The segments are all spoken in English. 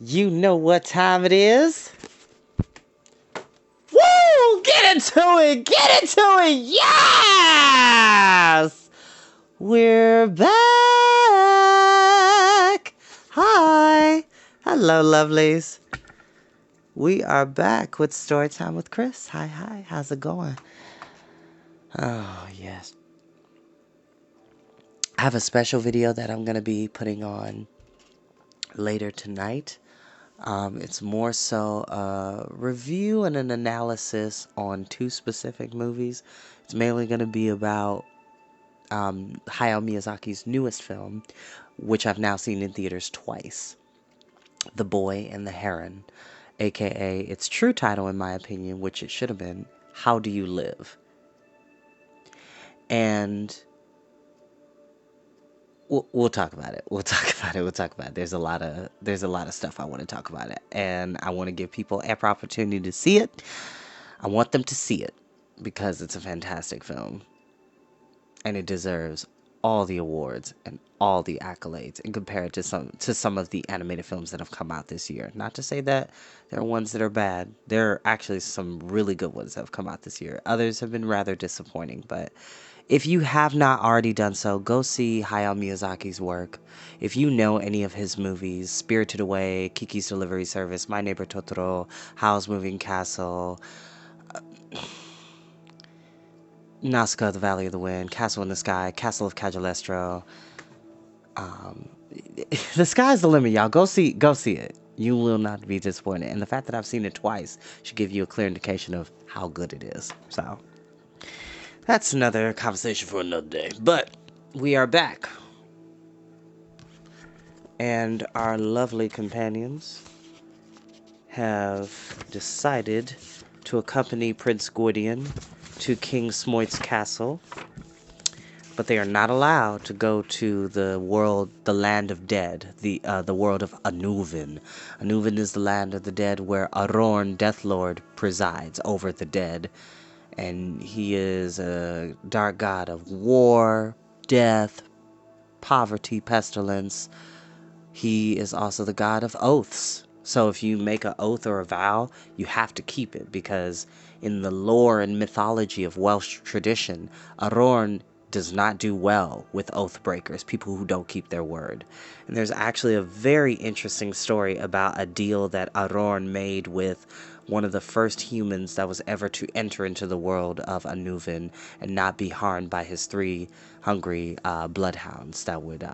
You know what time it is. Woo! Get into it! Get into it! Yes! We're back! Hi! Hello, lovelies. We are back with Storytime with Chris. Hi. How's it going? Oh, yes. I have a special video that I'm going to be putting on later tonight. It's more so a review and an analysis on two specific movies. It's mainly going to be about Hayao Miyazaki's newest film, which I've now seen in theaters twice, The Boy and the Heron, aka its true title in my opinion, which it should have been, How Do You Live? And we'll talk about it. We'll talk about it. There's a lot of stuff I want to talk about it, and I want to give people ample opportunity to see it. I want them to see it because it's a fantastic film, and it deserves all the awards and all the accolades, and compare it to some of the animated films that have come out this year. Not to say that there are ones that are bad. There are actually some really good ones that have come out this year. Others have been rather disappointing, but if you have not already done so, go see Hayao Miyazaki's work. If you know any of his movies, Spirited Away, Kiki's Delivery Service, My Neighbor Totoro, Howl's Moving Castle, Nausicaa, The Valley of the Wind, Castle in the Sky, Castle of Cagliostro. The sky's the limit, y'all. Go see it. You will not be disappointed. And the fact that I've seen it twice should give you a clear indication of how good it is. So that's another conversation for another day. But we are back. And our lovely companions have decided to accompany Prince Gordian to King Smoit's castle. But they are not allowed to go to the land of dead, the world of Anuvin. Anuvin is the land of the dead where Arorn, Death Lord, presides over the dead. And he is a dark god of war, death, poverty, pestilence. He is also the god of oaths. So if you make an oath or a vow, you have to keep it, because in the lore and mythology of Welsh tradition, Arorn does not do well with oath breakers, people who don't keep their word. And there's actually a very interesting story about a deal that Arorn made with one of the first humans that was ever to enter into the world of Anuvin and not be harmed by his three hungry bloodhounds that would,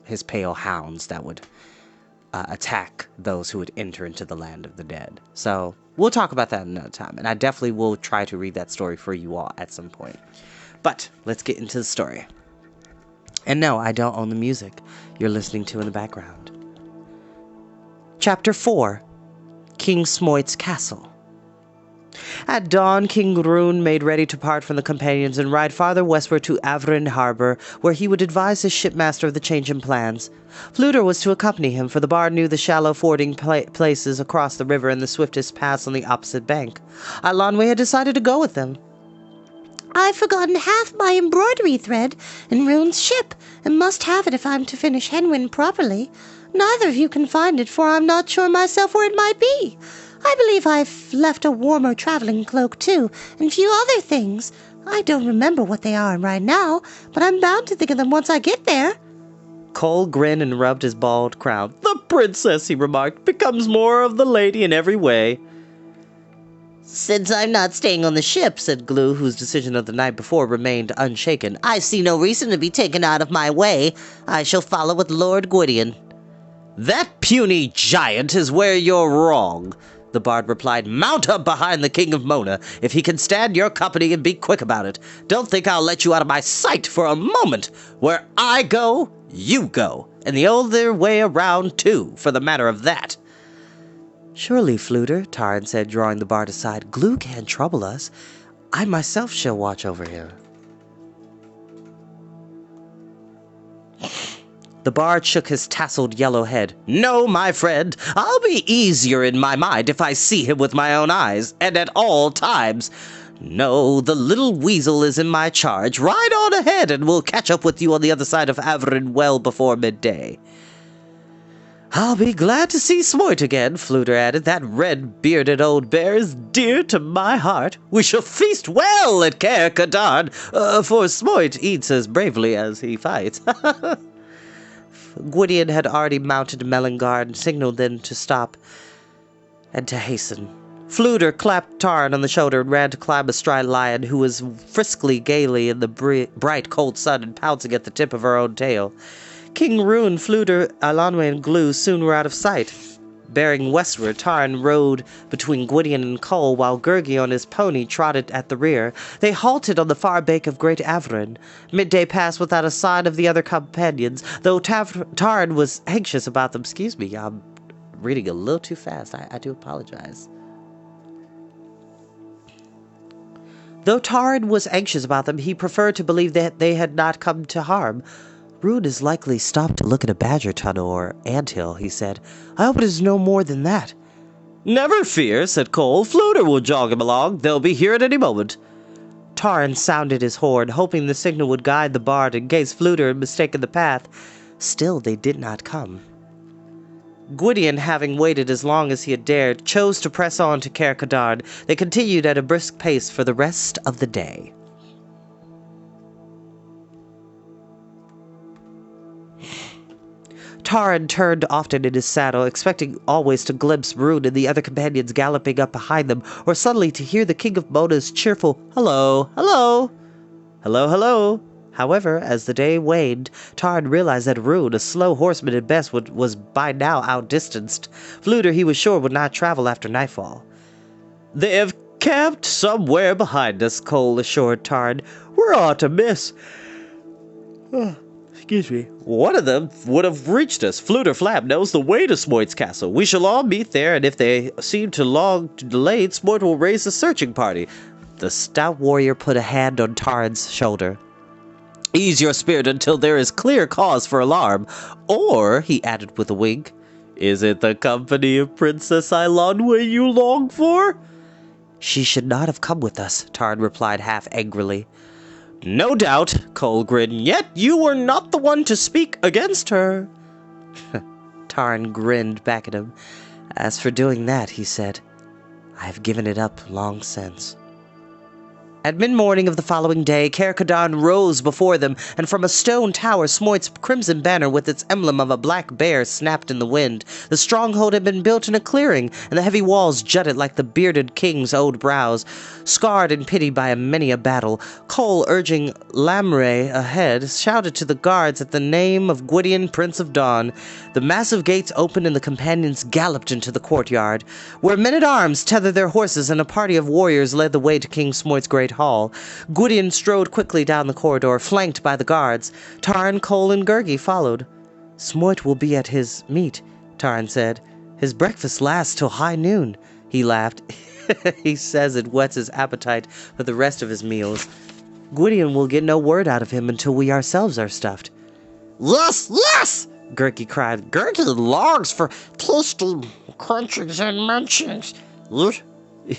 his pale hounds that would attack those who would enter into the land of the dead. So we'll talk about that another time, and I definitely will try to read that story for you all at some point. But let's get into the story. And no, I don't own the music you're listening to in the background. Chapter 4, King Smoit's Castle. At dawn, King Rune made ready to part from the companions and ride farther westward to Avrin Harbor, where he would advise his shipmaster of the change in plans. Fluter was to accompany him, for the bard knew the shallow fording places across the river and the swiftest paths on the opposite bank. Eilonwy had decided to go with them. I've forgotten half my embroidery thread in Rune's ship, and must have it if I'm to finish Henwin properly. Neither of you can find it, for I'm not sure myself where it might be. I believe I've left a warmer traveling cloak, too, and a few other things. I don't remember what they are right now, but I'm bound to think of them once I get there. Cole grinned and rubbed his bald crown. The princess, he remarked, becomes more of the lady in every way. Since I'm not staying on the ship, said Glue, whose decision of the night before remained unshaken, I see no reason to be taken out of my way. I shall follow with Lord Gwydion. That puny giant is where you're wrong, the bard replied. Mount up behind the King of Mona, if he can stand your company, and be quick about it. Don't think I'll let you out of my sight for a moment. Where I go, you go, and the other way around, too, for the matter of that. Surely, Fluter, Tarn said, drawing the bard aside. Glue can't trouble us. I myself shall watch over him. The bard shook his tasseled yellow head. No, my friend, I'll be easier in my mind if I see him with my own eyes, and at all times. No, the little weasel is in my charge. Ride on ahead, and we'll catch up with you on the other side of Avrin well before midday. I'll be glad to see Smoit again, Fluter added. That red-bearded old bear is dear to my heart. We shall feast well at Caer Cadarn, for Smoit eats as bravely as he fights. Gwydion had already mounted Melangard and signaled them to stop and to hasten. Fluter clapped Tarn on the shoulder and ran to climb astride Lion, who was friskly gaily in the bright, cold sun and pouncing at the tip of her own tail. King Rune, Fluter, Alanwe, and Glue soon were out of sight. Bearing westward, Tarn rode between Gwydion and Cole, while Gurgi on his pony trotted at the rear. They halted on the far bank of Great Averin. Midday passed without a sign of the other companions, though Tarn was anxious about them. Excuse me, I'm reading a little too fast. I do apologize. Though Tarn was anxious about them, he preferred to believe that they had not come to harm. Rune is likely stopped to look at a badger tunnel or anthill, he said. I hope it is no more than that. Never fear, said Cole. Fluter will jog him along. They'll be here at any moment. Tarn sounded his horn, hoping the signal would guide the bard in case Fluter had mistaken the path. Still, they did not come. Gwydion, having waited as long as he had dared, chose to press on to Caer Cadarn. They continued at a brisk pace for the rest of the day. Tarn turned often in his saddle, expecting always to glimpse Rune and the other companions galloping up behind them, or suddenly to hear the King of Mona's cheerful, "Hello, hello, hello, hello." However, as the day waned, Tarn realized that Rune, a slow horseman at best, was by now outdistanced. Fluter, he was sure, would not travel after nightfall. They have camped somewhere behind us, Cole assured Tarn. We're on to miss. Excuse me. One of them would have reached us. Fluter Flap knows the way to Smoit's castle. We shall all meet there, and if they seem too long to delay, Smoit will raise a searching party. The stout warrior put a hand on Tarn's shoulder. Ease your spirit until there is clear cause for alarm. Or, he added with a wink, is it the company of Princess Eilonwe you long for? She should not have come with us, Tarn replied half angrily. No doubt, Cole grinned, yet you were not the one to speak against her. Tarn grinned back at him. As for doing that, he said, I have given it up long since. At mid-morning of the following day, Caer Cadarn rose before them, and from a stone tower Smoit's crimson banner with its emblem of a black bear snapped in the wind. The stronghold had been built in a clearing, and the heavy walls jutted like the bearded king's old brows. Scarred and pitied by many a battle, Cole, urging Lamre ahead, shouted to the guards at the name of Gwydion, Prince of Dawn. The massive gates opened and the companions galloped into the courtyard, where men-at-arms tethered their horses and a party of warriors led the way to King Smoit's great hall. Gwydion strode quickly down the corridor, flanked by the guards. Tarn, Cole, and Gurgi followed. Smoit will be at his meet, Tarn said. His breakfast lasts till high noon. He laughed. He says it whets his appetite for the rest of his meals. Gwydion will get no word out of him until we ourselves are stuffed. Yes, yes! Gurgi cried. Gurgi longs for tasty crunchings and munchings.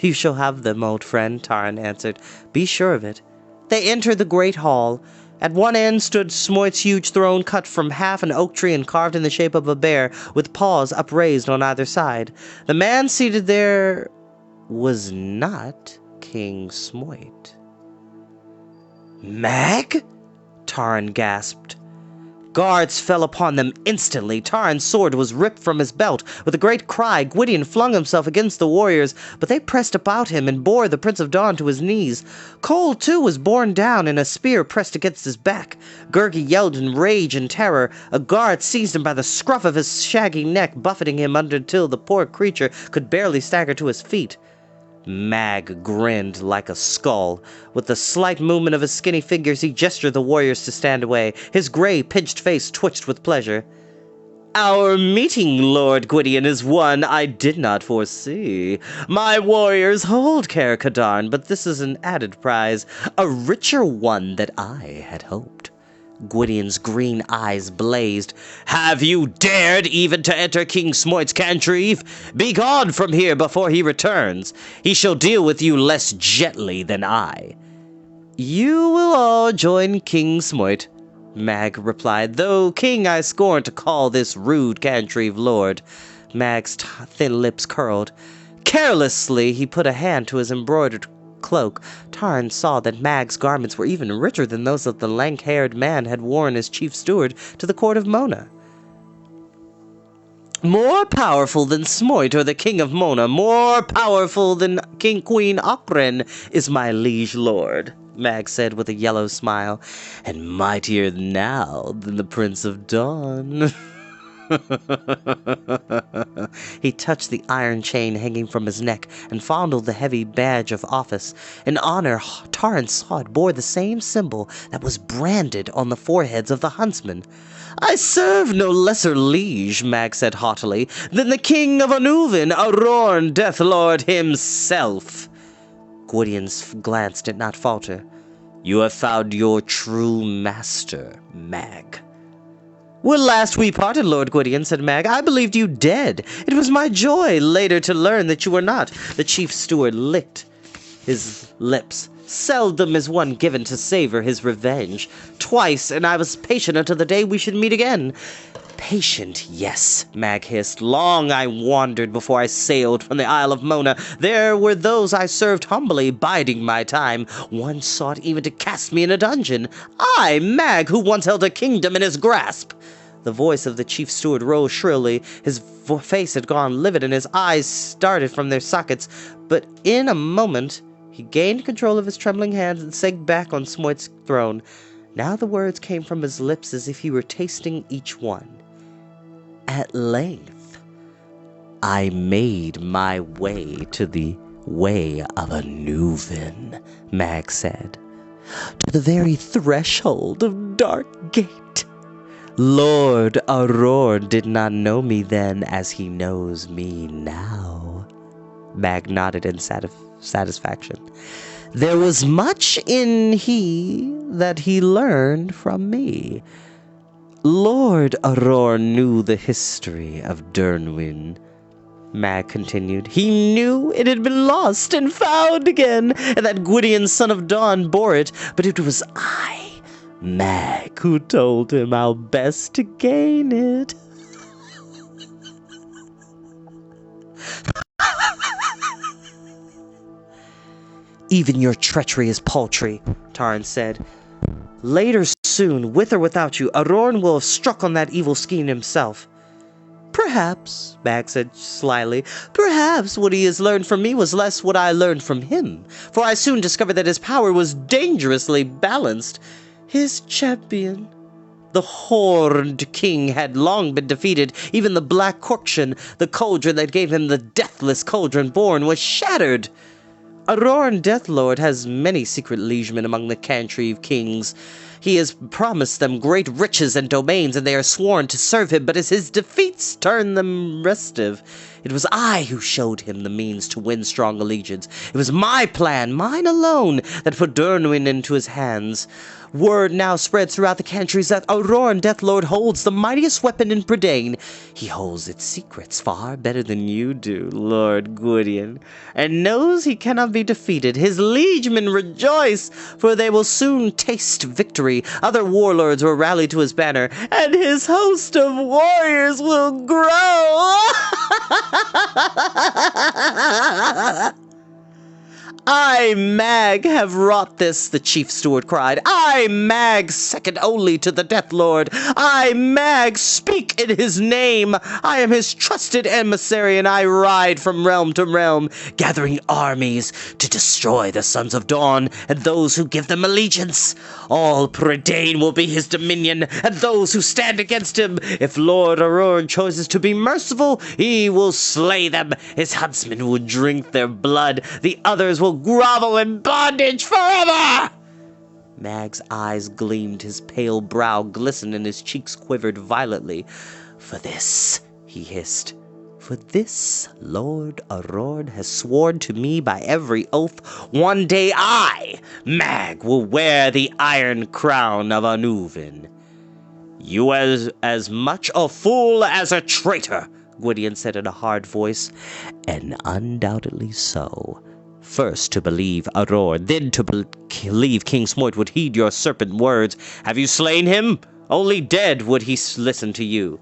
You shall have them, old friend, Tarn answered. Be sure of it. They entered the great hall. At one end stood Smoit's huge throne, cut from half an oak tree and carved in the shape of a bear, with paws upraised on either side. The man seated there was not King Smoit. Mag? Tarn gasped. Guards fell upon them instantly. Tarn's sword was ripped from his belt. With a great cry, Gwydion flung himself against the warriors, but they pressed about him and bore the Prince of Dawn to his knees. Cole, too, was borne down, and a spear pressed against his back. Gurgi yelled in rage and terror. A guard seized him by the scruff of his shaggy neck, buffeting him until the poor creature could barely stagger to his feet. Mag grinned like a skull. With a slight movement of his skinny fingers, he gestured the warriors to stand away. His gray, pinched face twitched with pleasure. Our meeting, Lord Gwydion, is one I did not foresee. My warriors hold Caer Cadarn, but this is an added prize, a richer one that I had hoped. Gwydion's green eyes blazed. Have you dared even to enter King Smoit's cantreve? Begone from here before he returns. He shall deal with you less gently than I. You will all join King Smoit. Mag replied. Though king, I scorn to call this rude country lord. Mag's thin lips curled. Carelessly, he put a hand to his embroidered cloak. Taran saw that Mag's garments were even richer than those that the lank-haired man had worn as chief steward to the court of Mona. More powerful than Smoit or the king of Mona, more powerful than Queen Okren is my liege lord, Mag said with a yellow smile, and mightier now than the Prince of Dawn. He touched the iron chain hanging from his neck and fondled the heavy badge of office. In honor, Taran saw it bore the same symbol that was branded on the foreheads of the huntsmen. I serve no lesser liege, Mag said haughtily, than the king of Anuvin, Arorn Deathlord himself. Gwydion's glance did not falter. You have found your true master, Mag. When last we parted, Lord Gwydion, said Mag, I believed you dead. It was my joy later to learn that you were not. The chief steward licked his lips. Seldom is one given to savor his revenge. Twice, and I was patient until the day we should meet again. Patient, yes, Mag hissed. Long I wandered before I sailed from the Isle of Mona. There were those I served humbly, biding my time. One sought even to cast me in a dungeon. I, Mag, who once held a kingdom in his grasp. The voice of the chief steward rose shrilly. His face had gone livid and his eyes started from their sockets. But in a moment, he gained control of his trembling hands and sank back on Smoit's throne. Now the words came from his lips as if he were tasting each one. At length, I made my way to the way of Anuvin, Mag said, to the very threshold of Dark Gate. Lord Arorn did not know me then as he knows me now. Mag nodded in satisfaction. There was much in he that he learned from me. Lord Arorn knew the history of Dernwyn, Mag continued. He knew it had been lost and found again, and that Gwydion, son of Dawn, bore it, but it was I, Mag, who told him how best to gain it. Even your treachery is paltry, Taran said. Later soon, with or without you, Arorn will have struck on that evil scheme himself. Perhaps, Mag said slyly, perhaps what he has learned from me was less what I learned from him, for I soon discovered that his power was dangerously balanced. His champion, the Horned King, had long been defeated. Even the Black Corkshan, the cauldron that gave him the deathless cauldron born, was shattered. Arorn Deathlord has many secret liegemen among the Cantreve kings. He has promised them great riches and domains, and they are sworn to serve him, but as his defeats turn them restive, it was I who showed him the means to win strong allegiance. It was my plan, mine alone, that put Dernwyn into his hands. Word now spreads throughout the countries that Arorn Deathlord holds the mightiest weapon in Prydain. He holds its secrets far better than you do, Lord Gwydion, and knows he cannot be defeated. His liegemen rejoice, for they will soon taste victory. Other warlords will rally to his banner, and his host of warriors will grow. I, Mag, have wrought this, the chief steward cried. I, Mag, second only to the Death Lord. I, Mag, speak in his name. I am his trusted emissary, and I ride from realm to realm, gathering armies to destroy the Sons of Dawn and those who give them allegiance. All Prydain will be his dominion, and those who stand against him. If Lord Arorn chooses to be merciful, he will slay them. His huntsmen will drink their blood. The others will grovel in bondage forever! Mag's eyes gleamed, his pale brow glistened, and his cheeks quivered violently. For this, he hissed, for this Lord Arorn has sworn to me by every oath, one day I, Mag, will wear the iron crown of Anuvin. You are as much a fool as a traitor, Gwydion said in a hard voice, and undoubtedly so. First to believe Aurora, then to believe King Smoit would heed your serpent words. Have you slain him? Only dead would he listen to you.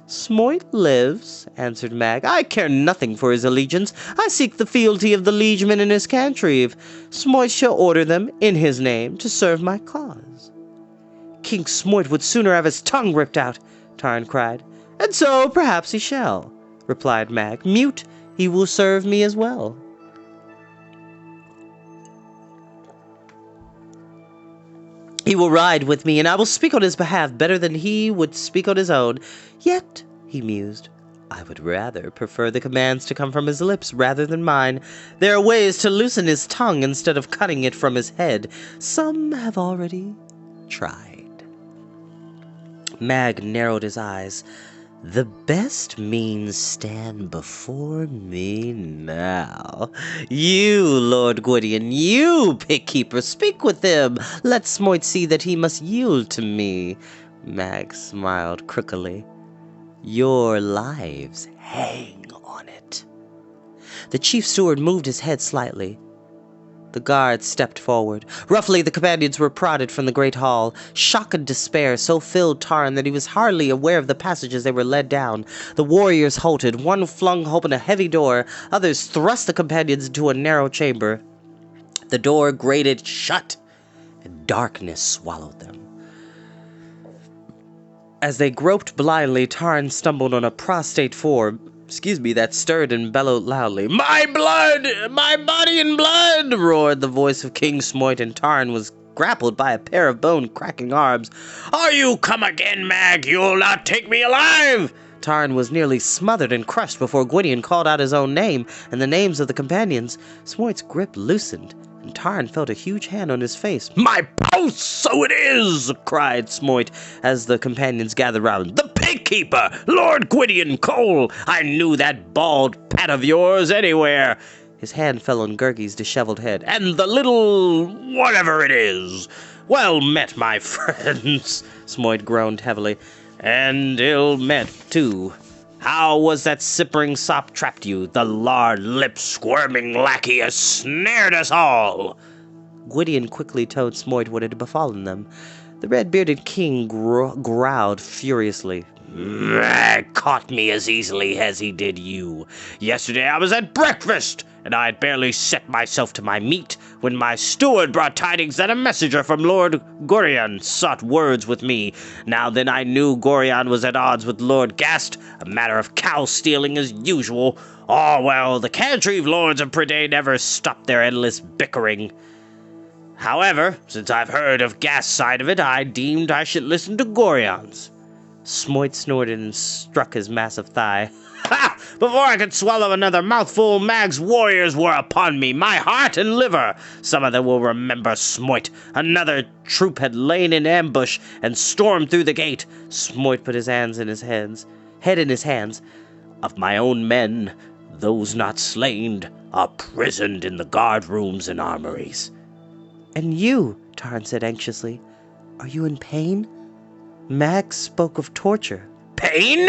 Smoit lives, answered Mag. I care nothing for his allegiance. I seek the fealty of the liegemen in his cantreve. Smoit shall order them, in his name, to serve my cause. King Smoit would sooner have his tongue ripped out, Tarn cried. And so perhaps he shall, replied Mag. Mute, he will serve me as well. He will ride with me, and I will speak on his behalf better than he would speak on his own. Yet, he mused, I would rather prefer the commands to come from his lips rather than mine. There are ways to loosen his tongue instead of cutting it from his head. Some have already tried. Mag narrowed his eyes. The best means stand before me now. You, Lord Gwydion, you, Pickkeeper, speak with him. Let Smoit see that he must yield to me. Mag smiled crookedly. Your lives hang on it. The chief steward moved his head slightly. The guards stepped forward. Roughly, the companions were prodded from the great hall. Shock and despair so filled Tarn that he was hardly aware of the passages they were led down. The warriors halted. One flung open a heavy door. Others thrust the companions into a narrow chamber. The door grated shut, and darkness swallowed them. As they groped blindly, Tarn stumbled on a prostrate form. That stirred and bellowed loudly. My blood! My body and blood! Roared the voice of King Smoit, and Tarn was grappled by a pair of bone-cracking arms. Are you come again, Mag? You'll not take me alive! Tarn was nearly smothered and crushed before Gwydion called out his own name and the names of the companions. Smoit's grip loosened, and Tarn felt a huge hand on his face. My post, so it is! Cried Smoit as the companions gathered round. The Pigkeeper! Lord Gwydion Cole! I knew that bald pat of yours anywhere! His hand fell on Gurgi's disheveled head. And the little whatever it is! Well met, my friends! Smoit groaned heavily. And ill met, too. How was that sippering sop trapped you? The lard-lipped, squirming lackey has snared us all! Gwydion quickly told Smoit what had befallen them. The red-bearded king growled furiously. Mag caught me as easily as he did you. Yesterday I was at breakfast, and I had barely set myself to my meat when my steward brought tidings that a messenger from Lord Gorion sought words with me. Now then I knew Gorion was at odds with Lord Gast, a matter of cow-stealing as usual. Oh, well, the Cantreve lords of Preday never stopped their endless bickering. However, since I've heard of Gast's side of it, I deemed I should listen to Gorion's. Smoit snorted and struck his massive thigh. Ha! Before I could swallow another mouthful, Mag's warriors were upon me, my heart and liver. Some of them will remember Smoit. Another troop had lain in ambush and stormed through the gate. Smoit put his head in his hands. Of my own men, those not slain are prisoned in the guard rooms and armories. And you, Tarn said anxiously, are you in pain? Mag spoke of torture. Pain?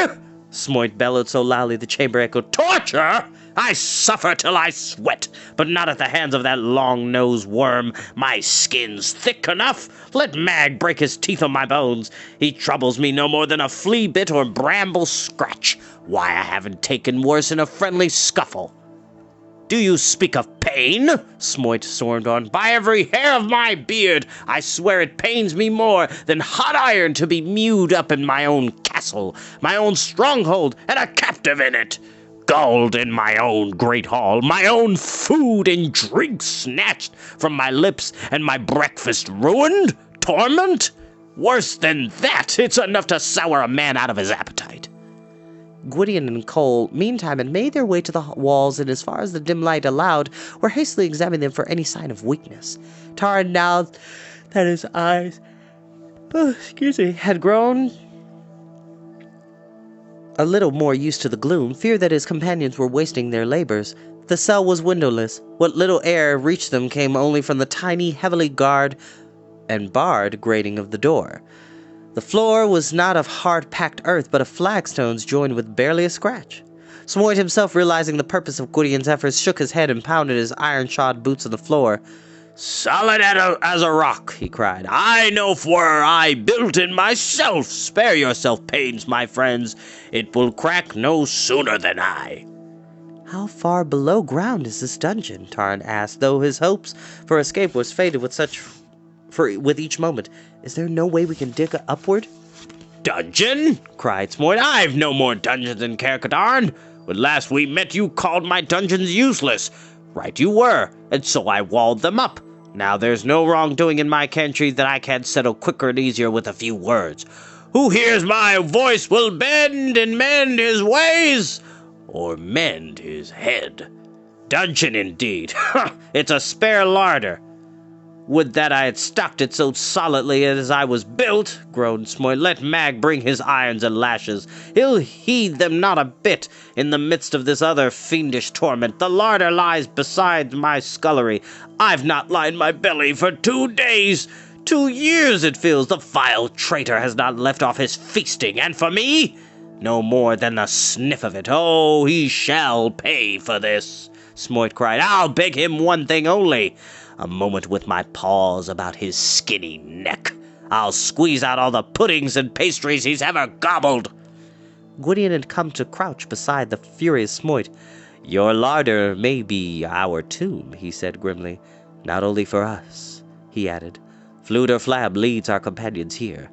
Smoit bellowed so loudly the chamber echoed. Torture? I suffer till I sweat, but not at the hands of that long-nosed worm. My skin's thick enough. Let Mag break his teeth on my bones. He troubles me no more than a flea bit or bramble scratch. Why, I haven't taken worse in a friendly scuffle. Do you speak of pain? Smoit stormed on. By every hair of my beard, I swear it pains me more than hot iron to be mewed up in my own castle, my own stronghold, and a captive in it. Gulled in my own great hall, my own food and drink snatched from my lips, and my breakfast ruined? Torment? Worse than that, it's enough to sour a man out of his appetite. Gwydion and Cole, meantime, had made their way to the walls, and as far as the dim light allowed, were hastily examining them for any sign of weakness. Tarn, now that his eyes had grown a little more used to the gloom, feared that his companions were wasting their labors. The cell was windowless. What little air reached them came only from the tiny, heavily guarded and barred grating of the door. The floor was not of hard-packed earth, but of flagstones joined with barely a scratch. Smoit himself, realizing the purpose of Gwydion's efforts, shook his head and pounded his iron-shod boots on the floor. "Solid as a rock," he cried. "I know, for I built it myself. Spare yourself pains, my friends. It will crack no sooner than I." "How far below ground is this dungeon?" Taran asked, though his hopes for escape was faded with each moment. "Is there no way we can dig upward?" "Dungeon?" cried Smoit. "I've no more dungeons in Caer When last we met, you called my dungeons useless. Right you were, and so I walled them up. Now there's no wrongdoing in my country that I can't settle quicker and easier with a few words. Who hears my voice will bend and mend his ways, or mend his head. Dungeon indeed! It's a spare larder. Would that I had stocked it so solidly as I was built," groaned Smoit. "Let Mag bring his irons and lashes. He'll heed them not a bit in the midst of this other fiendish torment. The larder lies beside my scullery. I've not lined my belly for 2 days. 2 years it feels. The vile traitor has not left off his feasting, and for me, no more than the sniff of it. Oh, he shall pay for this," Smoit cried. "I'll beg him one thing only. A moment with my paws about his skinny neck. I'll squeeze out all the puddings and pastries he's ever gobbled." Gwydion had come to crouch beside the furious Smoit. "Your larder may be our tomb," he said grimly. "Not only for us," he added. "Fluter Flab leads our companions here.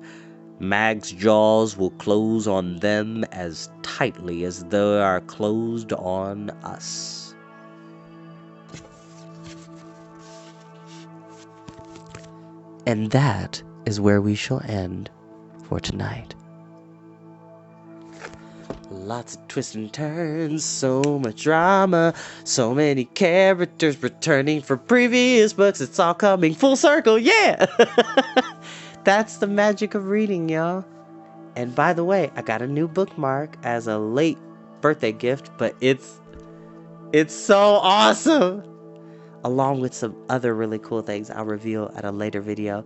Mag's jaws will close on them as tightly as they are closed on us." And that is where we shall end for tonight. Lots of twists and turns, so much drama, so many characters returning for previous books. It's all coming full circle, yeah! That's the magic of reading, y'all. And by the way, I got a new bookmark as a late birthday gift, but it's so awesome! Along with some other really cool things I'll reveal at a later video.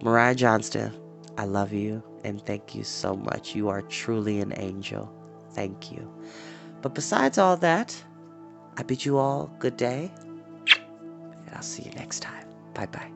Mariah Johnston, I love you and thank you so much. You are truly an angel. Thank you. But besides all that, I bid you all good day, and I'll see you next time. Bye-bye.